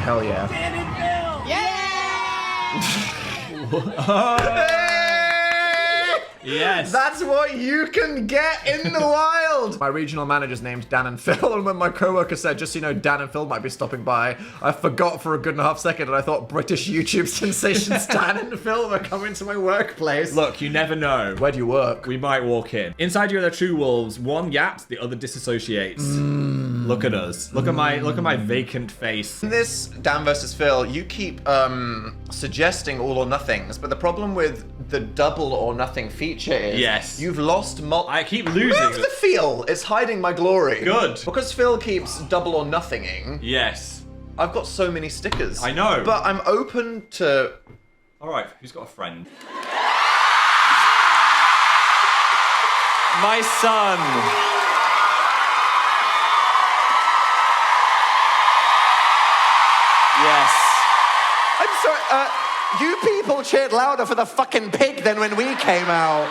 Hell yeah. Yes. That's what you can get in the wild. My regional manager's name's Dan and Phil, and when my coworker said, just so you know, Dan and Phil might be stopping by, I forgot for a good and a half second, and I thought British YouTube sensations Dan and Phil were coming to my workplace. Look, you never know. Where do you work? We might walk in. Inside you are the true wolves. One yaps, the other disassociates. Look at us. Look at my vacant face. In this Dan versus Phil, you keep suggesting all or nothings, but the problem with the double or nothing feature is yes, you've lost I keep losing. Move the feel. It's hiding my glory. Good. Because Phil keeps double or nothinging. Yes. I've got so many stickers. I know. But I'm open to... Alright, who's got a friend? My son. Yes. I'm sorry, you people cheered louder for the fucking pig than when we came out.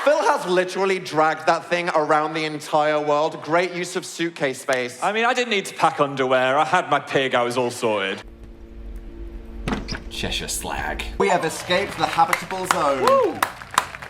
Phil has literally dragged that thing around the entire world. Great use of suitcase space. I mean, I didn't need to pack underwear. I had my pig, I was all sorted. Cheshire slag. We have escaped the habitable zone. Woo!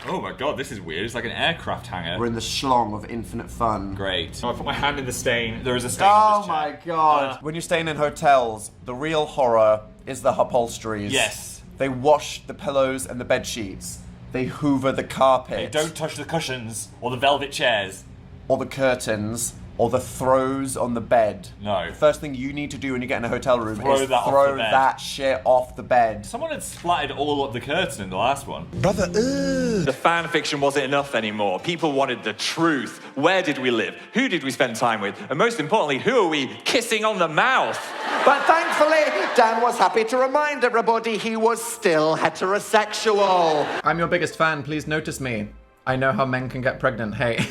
Oh my god, this is weird. It's like an aircraft hangar. We're in the schlong of infinite fun. Great. Oh, I put my hand in the stain. There is a stain Oh on this chair. my god. When you're staying in hotels, the real horror is the upholsteries. Yes. They wash the pillows and the bed sheets. They hoover the carpet. Don't touch the cushions or the velvet chairs. Or the curtains. Or the throws on the bed. No. First thing you need to do when you get in a hotel room Throw is that off throw the bed. that shit off the bed. Someone had splattered all up the curtain in the last one. Brother, ugh. The fan fiction wasn't enough anymore. People wanted the truth. Where did we live? Who did we spend time with? And most importantly, who are we kissing on the mouth? But thankfully, Dan was happy to remind everybody he was still heterosexual. I'm your biggest fan, please notice me. I know how men can get pregnant, hey.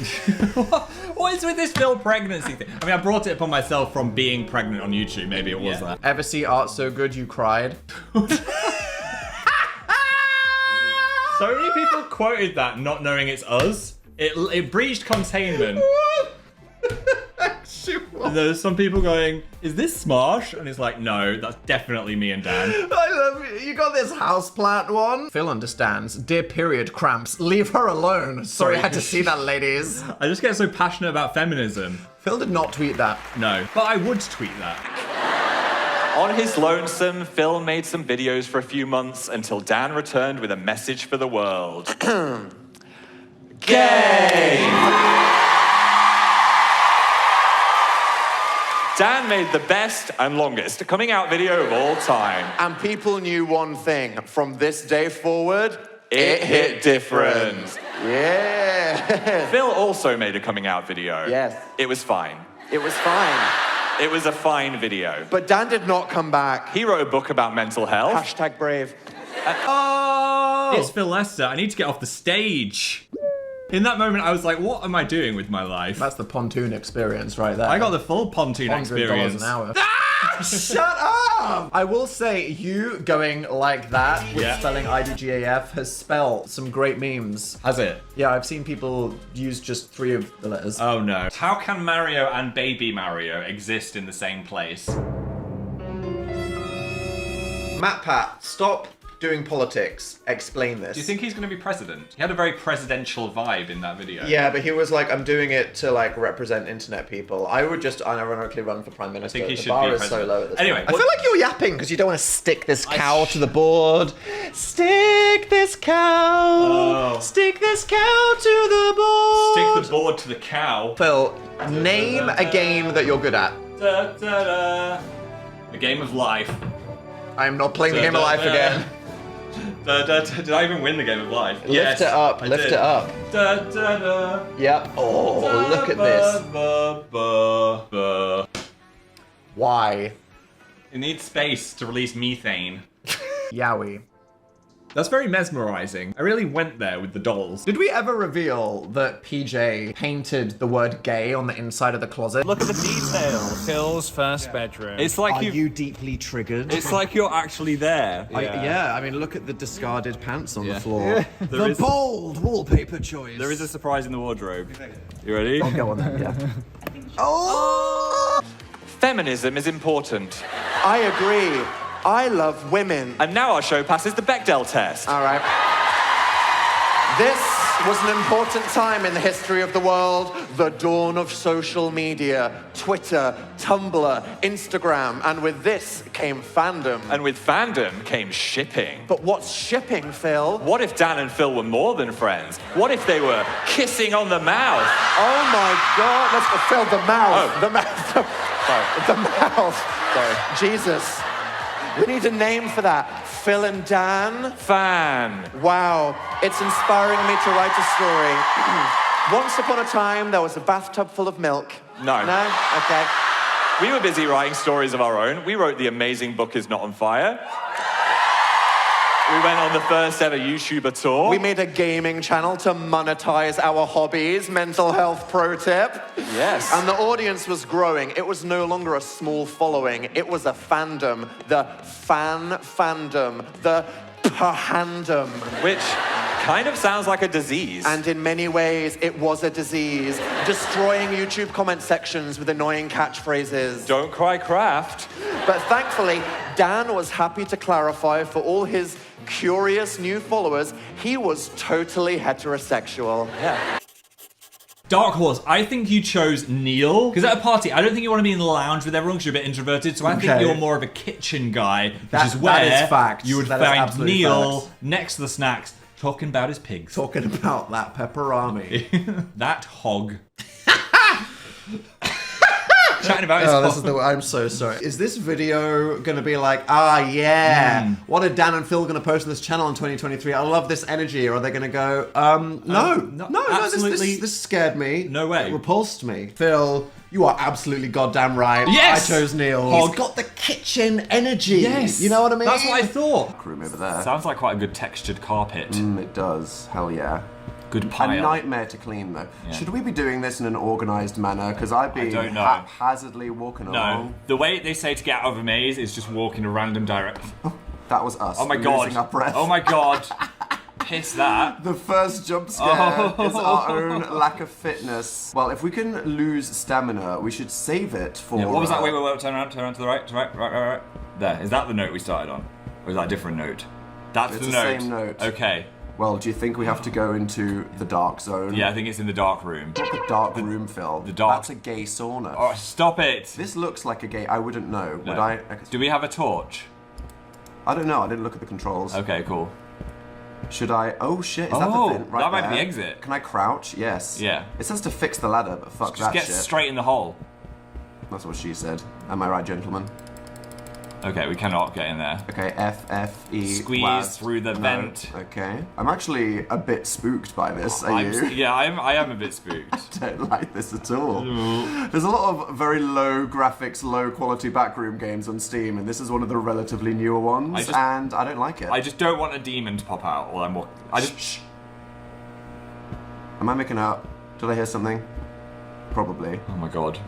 What is with this Phil pregnancy thing? I mean, I brought it upon myself from being pregnant on YouTube. Maybe it was that. Ever see art so good you cried? So many people quoted that not knowing it's us. It breached containment. And there's some people going, is this Smosh? And it's like, no, that's definitely me and Dan. I love you. You got this houseplant one. Phil understands. Dear period cramps, leave her alone. Sorry, I had to see that, ladies. I just get so passionate about feminism. Phil did not tweet that. No, but I would tweet that. On his lonesome, Phil made some videos for a few months until Dan returned with a message for the world. Gay! Dan made the best and longest coming out video of all time. And people knew one thing. From this day forward, It hit different. Yeah. Phil also made a coming out video. Yes. It was fine. It was fine. It was a fine video. But Dan did not come back. He wrote a book about mental health. Hashtag brave. Oh! It's Phil Lester. I need to get off the stage. In that moment, I was like, what am I doing with my life? That's the pontoon experience right there. I got the full pontoon $100 experience. an hour. Shut up! I will say, you going like that with spelling IDGAF has spelled some great memes. Has it? Yeah, I've seen people use just 3 of the letters. Oh no. How can Mario and Baby Mario exist in the same place? MatPat, stop doing politics. Explain this. Do you think he's going to be president? He had a very presidential vibe in that video. Yeah, but he was like, I'm doing it to like represent internet people. I would just unironically run for prime minister. I think he the should bar be is so president. low at this Anyway, point. I feel like you're yapping because you don't want to stick this cow to the board. Stick this cow. Oh. Stick this cow to the board. Stick the board to the cow. Phil, name a game that you're good at. Da, da, da. A game of life. I am not playing the game of life again. Da, da, da. Did I even win the game of life? Lift it up. I Lift did. it up. Da, da, da. Yep. Oh, look at this. Ba, ba, ba. Why? It needs space to release methane. Yowie. That's very mesmerizing. I really went there with the dolls. Did we ever reveal that PJ painted the word gay on the inside of the closet? Look at the detail. Phil's first bedroom. It's like Are you deeply triggered? It's like you're actually there. Yeah, I mean, look at the discarded pants on the floor. There is- bold wallpaper choice. There is a surprise in the wardrobe. You ready? Go on then, yeah. Oh! feminism is important. I agree. I love women. And now our show passes the Bechdel test. All right. This was an important time in the history of the world. The dawn of social media, Twitter, Tumblr, Instagram, and with this came fandom. And with fandom came shipping. But what's shipping, Phil? What if Dan and Phil were more than friends? What if they were kissing on the mouth? Oh my God! Let's go, Phil. The mouth. Oh. The mouth. Sorry. The mouth. Sorry. Jesus. We need a name for that. Phil and Dan. Fan. Wow, it's inspiring me to write a story. Once upon a time, there was a bathtub full of milk. No. No? Okay. We were busy writing stories of our own. We wrote The Amazing Book Is Not on Fire. We went on the first ever YouTuber tour. We made a gaming channel to monetize our hobbies, mental health pro tip. Yes. And the audience was growing. It was no longer a small following. It was a fandom. The fandom. The pahandom. Which kind of sounds like a disease. And in many ways, it was a disease, destroying YouTube comment sections with annoying catchphrases. Don't cry craft. But thankfully, Dan was happy to clarify for all his curious new followers, he was totally heterosexual. Yeah. Dark Horse, I think you chose Neil. Because at a party, I don't think you want to be in the lounge with everyone because you're a bit introverted. So I think you're more of a kitchen guy, which is where that is fact. you would That is find absolute Neil facts. next to the snacks talking about his pigs. Talking about that pepperami. That hog. Chatting about his Oh, hog. this is the. I'm so sorry. Is this video gonna be like, yeah, what are Dan and Phil gonna post on this channel in 2023? I love this energy. Or are they gonna go, no, absolutely. this scared me. No way. It repulsed me. Phil, you are absolutely goddamn right. Yes! I chose Neil. Hog. He's got the kitchen energy. Yes. You know what I mean? That's what I thought. Room over there. Sounds like quite a good textured carpet. It does. Hell yeah. Good A pile. nightmare to clean though. Yeah. Should we be doing this in an organised manner? Because I'd be don't know. haphazardly walking No. along. The way they say to get out of a maze is just walk in a random direction. That was us. Oh my god. Losing our breath. Oh my god. Piss that. The first jump scare is our own lack of fitness. Well, if we can lose stamina, we should save it for... Yeah, what was that? Wait, turn around to the right, right. There, is that the note we started on? Or is that a different note? That's It's the the note. same note. Okay. Well, do you think we have to go into the dark zone? Yeah, I think it's in the dark room. The dark room, Phil. the dark- That's a gay sauna. Oh, stop it! This looks like a gay... I wouldn't know. No. Would I? Do we have a torch? I don't know. I didn't look at the controls. Okay, cool. Should I? Oh shit! Is that Oh, the thing? Right that might be there. the exit. Can I crouch? Yes. Yeah. It says to fix the ladder, but fuck Just that get shit. straight in the hole. That's what she said. Am I right, gentlemen? Okay, we cannot get in there. Okay. F E. Squeeze WASD. through the No. vent. Okay. I'm actually a bit spooked by this. Are you? I am a bit spooked. Don't like this at all. There's a lot of very low graphics, low quality backroom games on Steam, and this is one of the relatively newer ones, and I don't like it. I just don't want a demon to pop out while I'm walking. Shh. Am I making out? Did I hear something? Probably. Oh my god.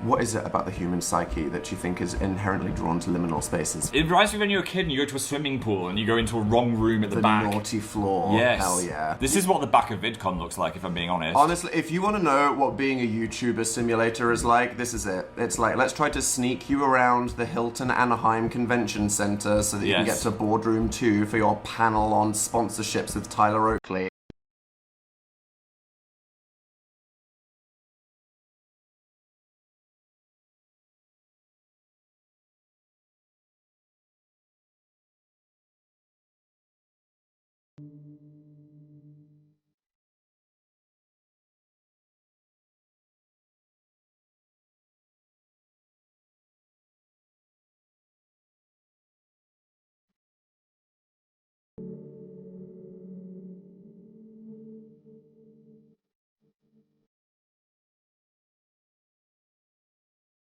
What is it about the human psyche that you think is inherently drawn to liminal spaces? It reminds me of when you're a kid and you go to a swimming pool and you go into a wrong room at the back. Naughty floor. Yes. Hell yeah. This is what the back of VidCon looks like, if I'm being honest. Honestly, if you want to know what being a YouTuber simulator is like, this is it. It's like, let's try to sneak you around the Hilton Anaheim Convention Center so that you can get Yes. to Boardroom 2 for your panel on sponsorships with Tyler Oakley.